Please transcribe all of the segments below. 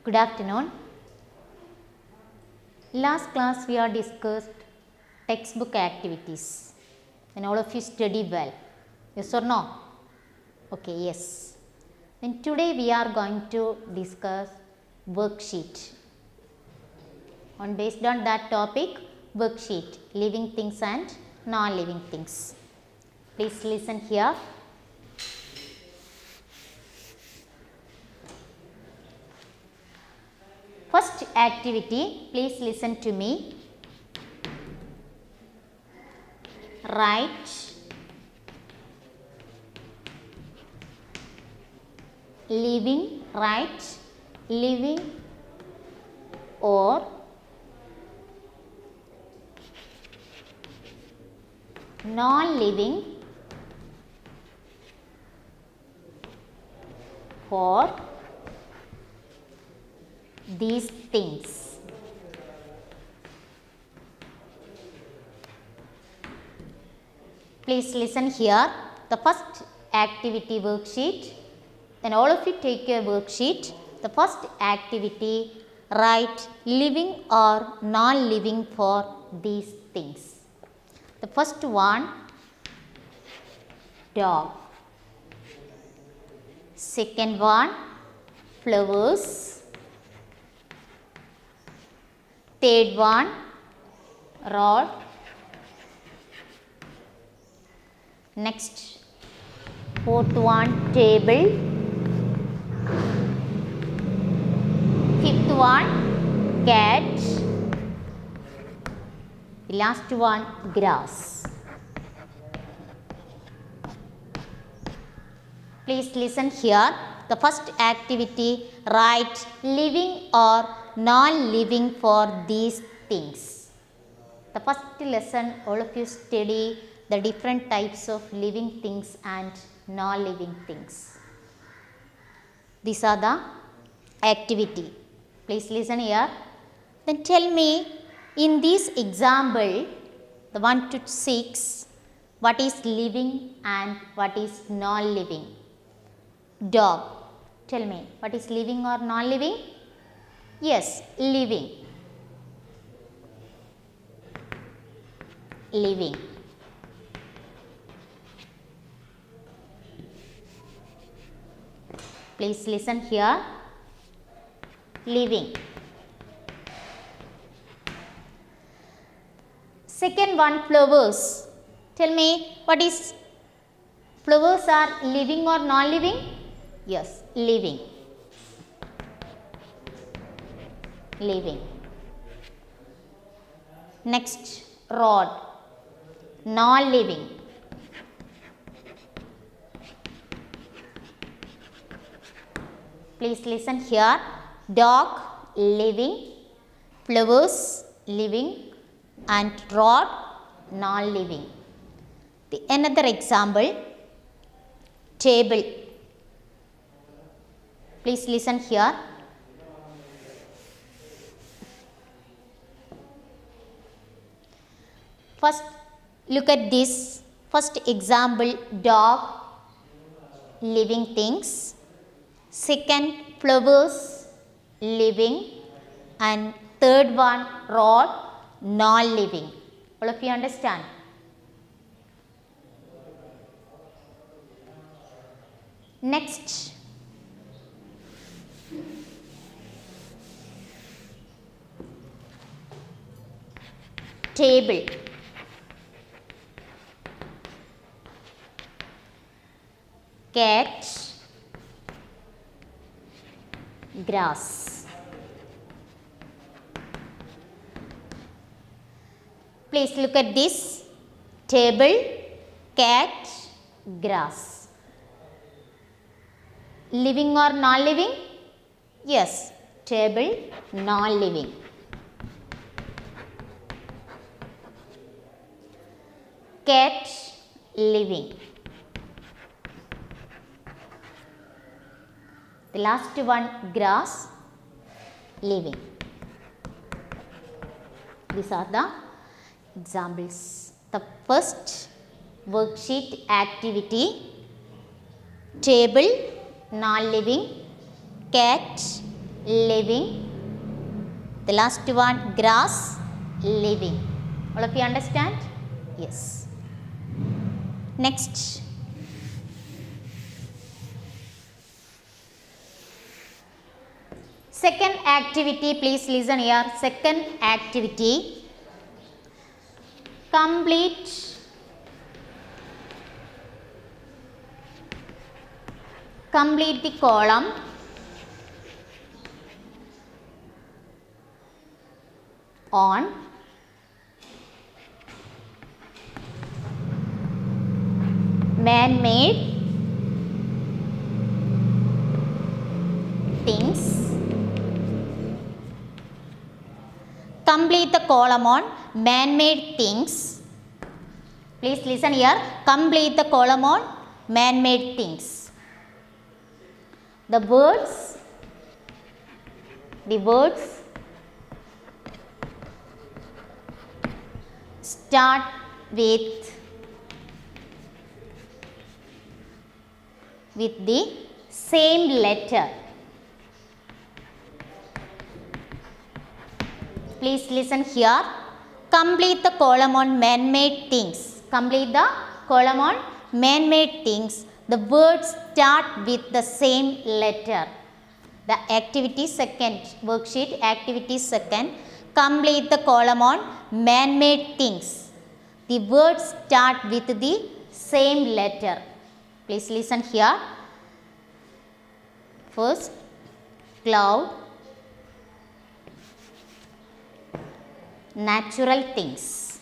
Good afternoon. Last class we are discussed textbook activities and all of you study well. Yes or no? Okay, yes. Then today we are going to discuss worksheet. Based on that topic, worksheet, living things and non-living things. Please listen here. First activity, please listen to me. Write living or non-living for these things. Please listen here. The first activity worksheet. Then all of you take your worksheet. The first activity, write living or non-living for these things. The first one, dog. Second one, flowers. Third one, rod. Next, fourth one, table. Fifth one, cat. The last one, grass. Please listen here. The first activity, write living or non-living for these things. The first lesson, all of you study the different types of living things and non-living things. These are the activity. Please listen here. Then tell me, in this example, the 1 to 6, what is living and what is non-living? Dog. Tell me, what is living or non-living? Yes, living. Living. Please listen here. Living. Second one, flowers. Tell me, what is flowers are living or non-living? Yes, living. Living. Next, rod. Non-living. Please listen here. Dog, living. Flowers, living. And rod, non-living. The another example, table. Please listen here. First, look at this. First example, dog, living things. Second, flowers, living. And third one, rod, non-living. All of you understand? Next, table. Cat, grass. Please look at this. Table, cat, grass. Living or non-living? Yes, table, non-living. Cat, living. The last one, grass, living. These are the examples. The first worksheet activity, table, non-living, cat, living. The last one, grass, living. All of you understand? Yes. Next. Second activity, please listen here. Second activity, complete the column on man-made things. Complete the column on man-made things. Please listen here. Complete the column on man-made things. The words start with the same letter. Please listen here. Complete the column on man-made things. Complete the column on man-made things. The words start with the same letter. The activity second, worksheet activity second. Complete the column on man-made things. The words start with the same letter. Please listen here. First, cloud, natural things.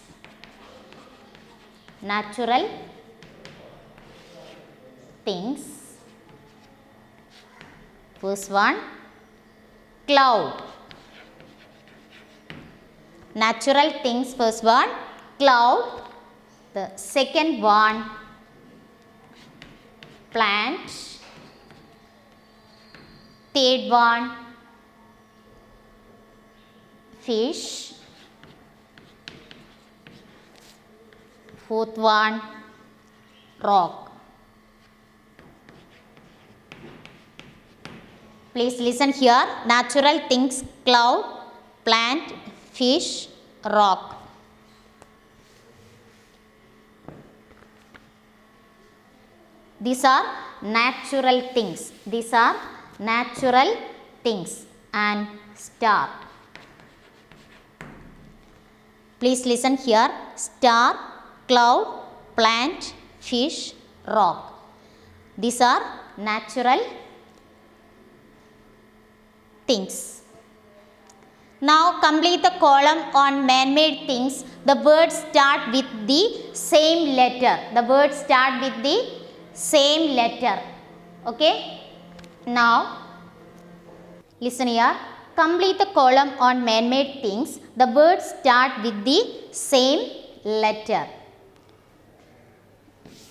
Natural things. First one, cloud. Natural things, first one, cloud. The second one, plant. Third one, fish. Fourth one, rock. Please listen here. Natural things, cloud, plant, fish, rock. These are natural things. These are natural things and star. Please listen here. Star, cloud, plant, fish, rock. These are natural things. Now complete the column on man-made things. The words start with the same letter. The words start with the same letter. Okay? Now listen here. Complete the column on man-made things. The words start with the same letter.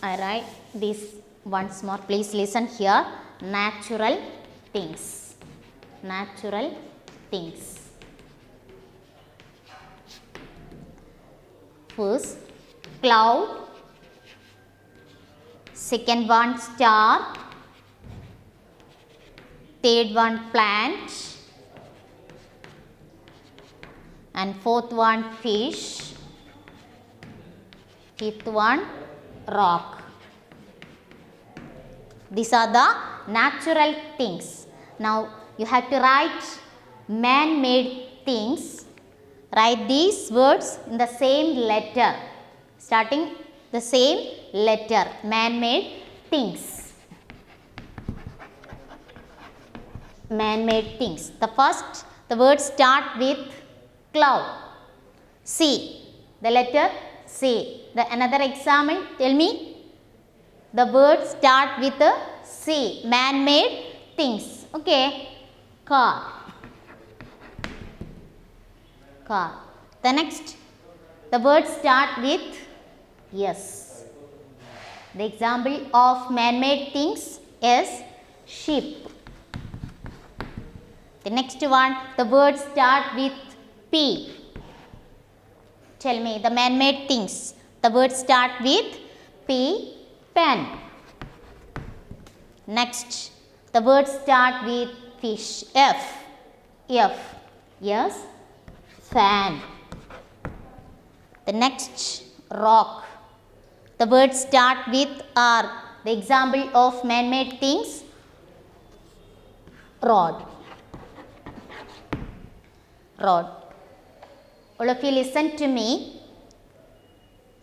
I write this once more. Please listen here. Natural things. Natural things. First, cloud. Second one, star. Third one, plant. And fourth one, fish. Fifth one, rock. These are the natural things. Now you have to write man-made things. Write these words in the same letter. Starting the same letter. Man-made things. Man-made things. The first, the words start with cloud. C. The letter C. The another example, tell me. The words start with a C. Man-made things. Okay. Car. Car. The next, the words start with yes. The example of man-made things is ship. The next one, the words start with P. Tell me the man-made things. The words start with P. Pen. Next, the words start with fish. F. F. Yes, fan. The next, rock. The words start with R. The example of man-made things, rod. Rod. All of you listen to me.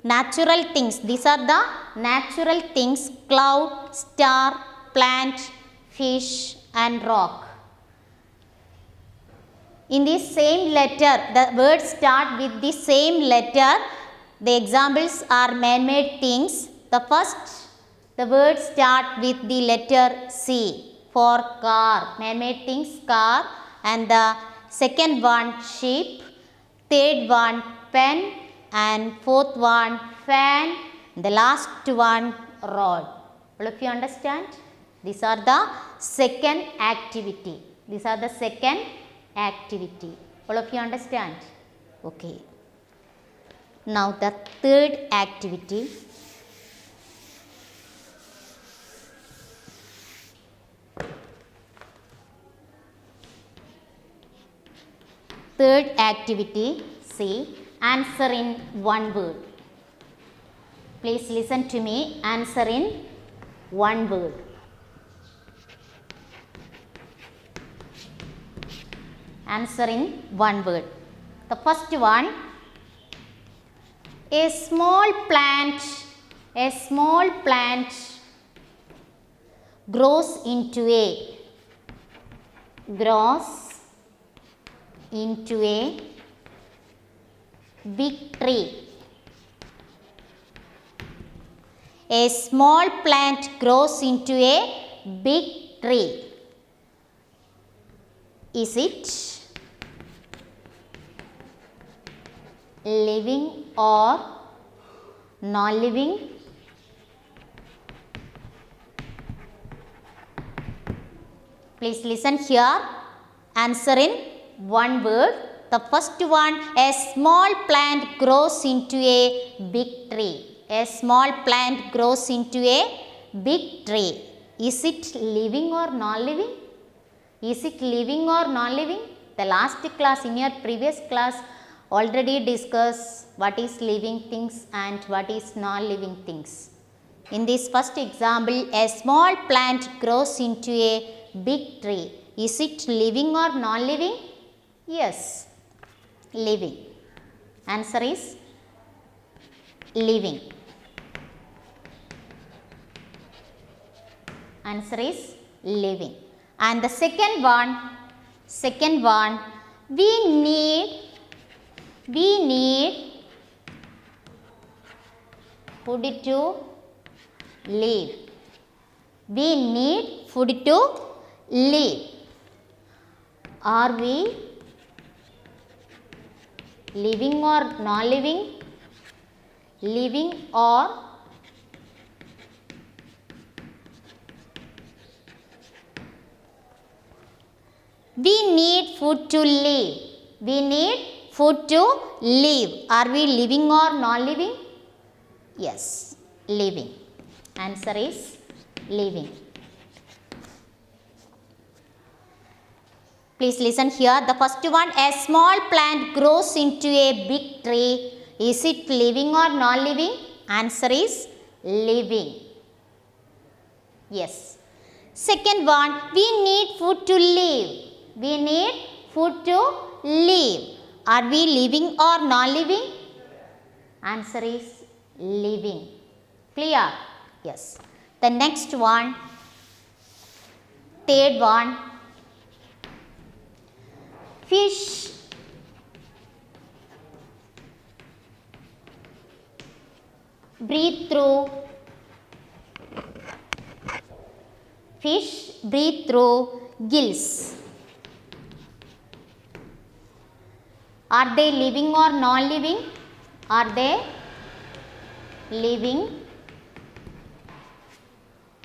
Natural things. These are the natural things: cloud, star, plant, fish and rock. In the same letter, the words start with the same letter. The examples are man-made things. The first, the words start with the letter C for car. Man-made things, car. And the second one, sheep. Third one, pen. And fourth one, fan. The last one, rod. All of you understand? These are the second activity. These are the second activity. All of you understand? Okay. Now the third activity. Third activity, see, answer in one word. Please listen to me. Answer in one word. Answer in one word. The first one, a small plant grows into a big tree. A small plant grows into a big tree. Is it living or non-living? Please listen here. Answer in one word. The first one, a small plant grows into a big tree. A small plant grows into a big tree. Is it living or non-living? Is it living or non-living? The last class, in your previous class, already discussed what is living things and what is non-living things. In this first example, a small plant grows into a big tree. Is it living or non-living? Yes, living. Answer is living. Answer is living. And the second one, we need food to live. We need food to live. Are we living or non-living? Living or we need food to live. We need food to live. Are we living or non-living? Yes, living. Answer is living. Please listen here. The first one, a small plant grows into a big tree. Is it living or non-living? Answer is living. Yes. Second one, we need food to live. We need food to live. Are we living or non-living? Answer is living. Clear? Yes. The next one, third one, fish breathe through gills. Are they living or non-living? Are they living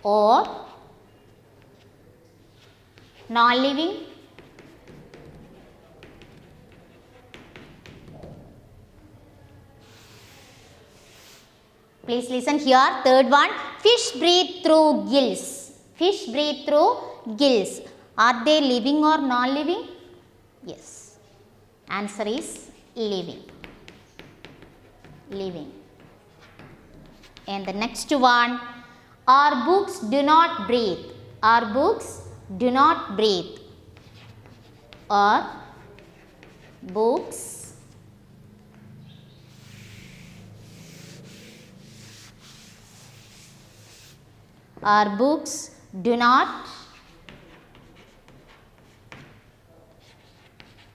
or non-living? Please listen here. Third one, fish breathe through gills. Fish breathe through gills. Are they living or non-living? Yes. Answer is living. Living. And the next one, our books do not breathe. Our books do not breathe. Our books do not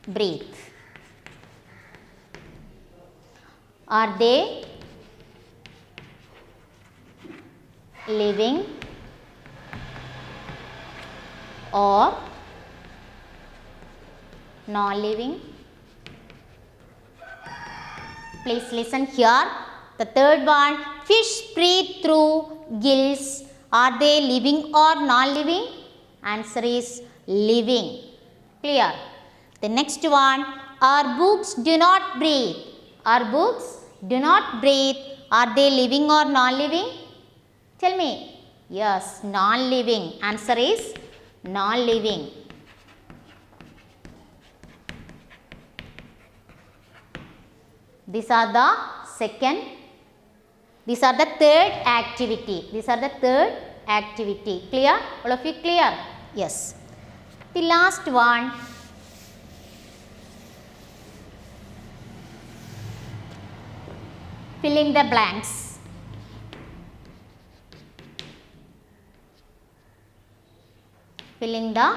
breathe. Are they living or non-living? Please listen here. The third one, fish breathe through gills. Are they living or non-living? Answer is living. Clear? The next one, our books do not breathe. Our books do not breathe. Are they living or non-living? Tell me. Yes, non-living. Answer is non-living. These are the third activity. Clear? All of you clear? Yes. The last one. Fill in the blanks. Fill in the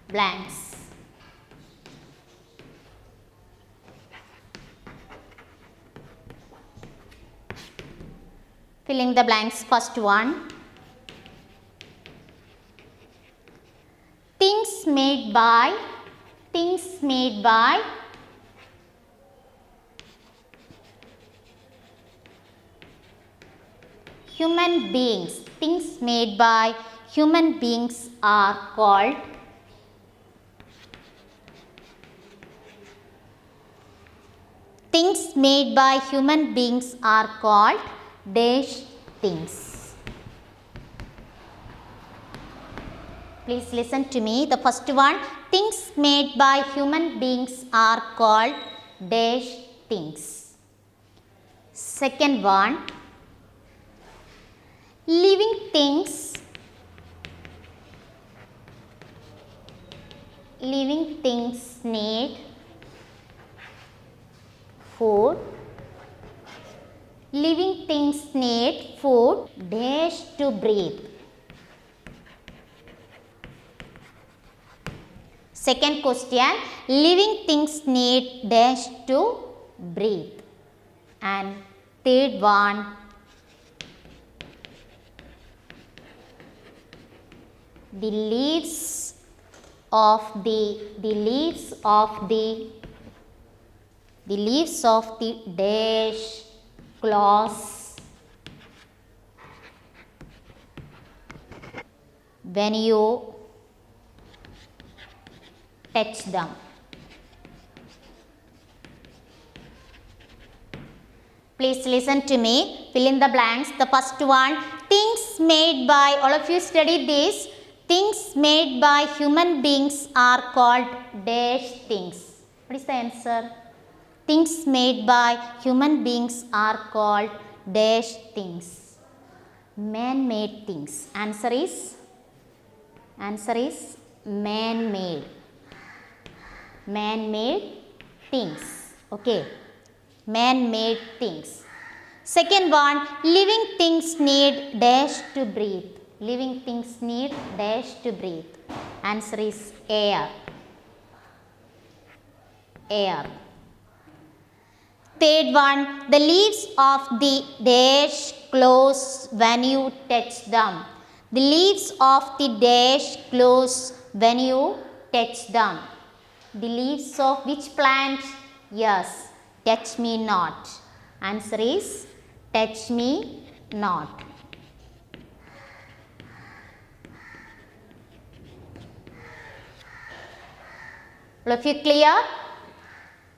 blanks. Filling the blanks. First one. Things made by human beings. Things made by human beings are called dash things. Please listen to me. The first one, things made by human beings are called dash things. Second one, living things need food. Living things need food dash to breathe. Second question, living things need dash to breathe. And third one, the leaves of the dash claws when you touch them. Please listen to me. Fill in the blanks. The first one, things made by, all of you studied this. Things made by human beings are called dash things. What is the answer? Things made by human beings are called dash things. Man-made things. Answer is man-made. Man-made things. Okay. Man-made things. Second one, living things need dash to breathe. Living things need dash to breathe. Answer is air. Air. Third one, the leaves of the dash close when you touch them. The leaves of the dash close when you touch them. The leaves of which plant? Yes, touch me not. Answer is touch me not. All of you clear?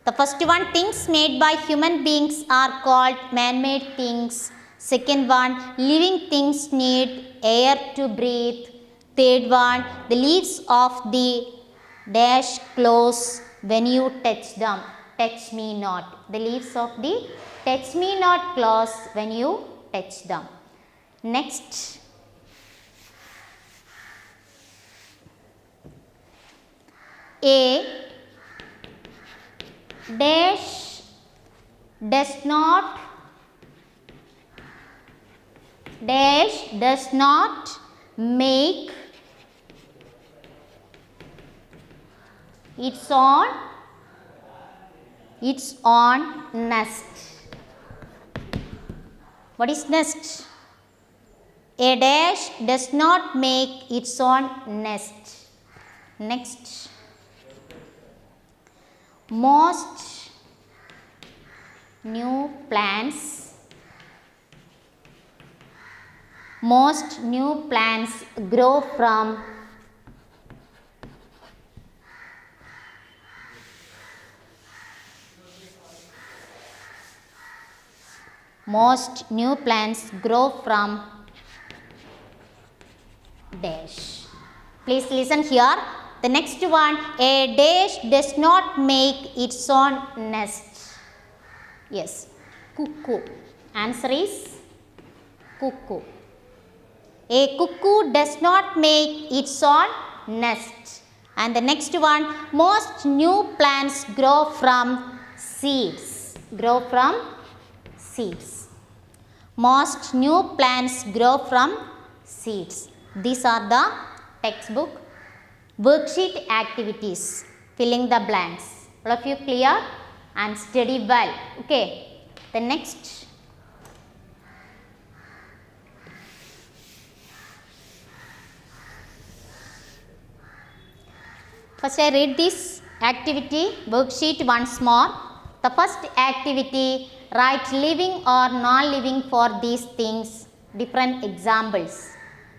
The first one, things made by human beings are called man-made things. Second one, living things need air to breathe. Third one, the leaves of the dash close when you touch them. Touch me not. The leaves of the touch me not clause when you touch them. Next, a dash does not make its own nest. What is nest? A dash does not make its own nest. Next, most new plants grow from dash. Please listen here. The next one, a dash does not make its own nest. Yes, cuckoo. Answer is cuckoo. A cuckoo does not make its own nest. And the next one, most new plants grow from seeds. Most new plants grow from seeds. These are the textbook worksheet activities. Filling the blanks. All of you clear? And study well. Okay. The next, first I read this activity worksheet once more. The first activity, write living or non-living for these things, different examples.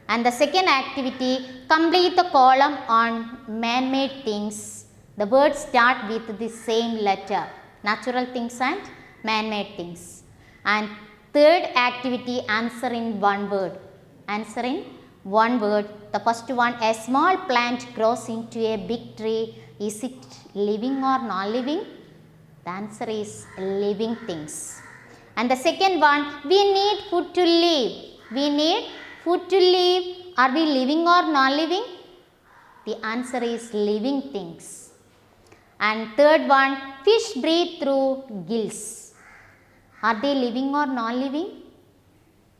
And the second activity, complete the column on man-made things. The words start with the same letter, natural things and man-made things. And third activity, answer in one word. The first one, a small plant grows into a big tree. Is it living or non-living? The answer is living things. And the second one, we need food to live. Are we living or non-living? The answer is living things. And third one, fish breathe through gills. Are they living or non-living?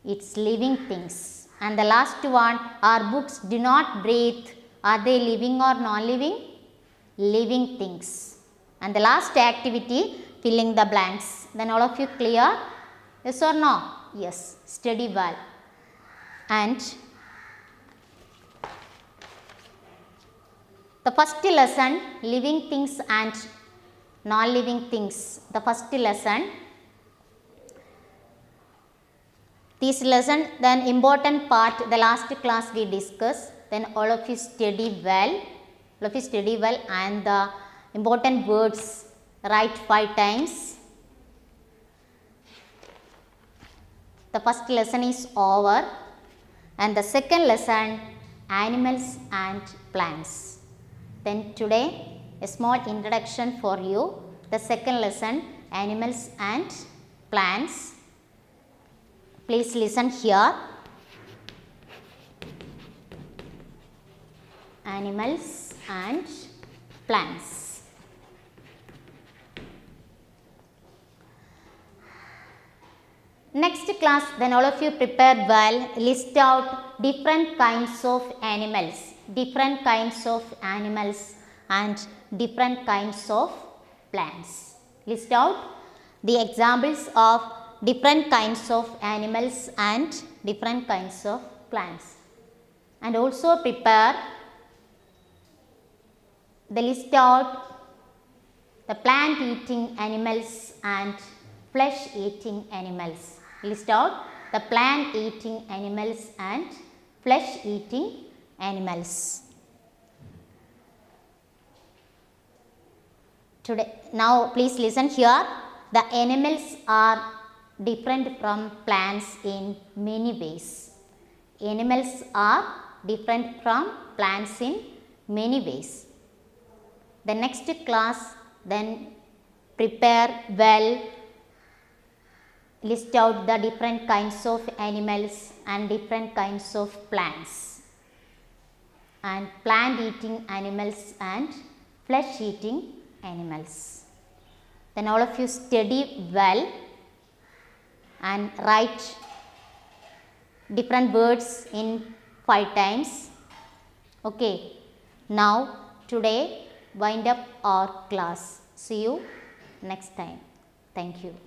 It's living things. And the last one, our books do not breathe. Are they living or non-living? Living things. And the last activity, filling the blanks. Then all of you clear? Yes or no? Yes. Study well. And the first lesson, living things and non-living things. The first lesson. This lesson, then important part, the last class we discussed. Then all of you study well. And the important words write 5 times. The first lesson is over. And the second lesson, animals and plants. Then today, a small introduction for you. The second lesson, animals and plants. Please listen here. Animals and plants. Next class, then all of you prepare well. List out different kinds of animals and different kinds of plants. List out the examples of different kinds of animals and different kinds of plants. And also prepare the list out the plant eating animals and flesh eating animals. List out the plant eating animals and flesh eating animals. Today, now please listen here. The animals are different from plants in many ways. The next class, then prepare well, list out the different kinds of animals and different kinds of plants, and plant eating animals and flesh eating animals. Then all of you study well and write different words in 5 times. Okay, now today wind up our class. See you next time. Thank you.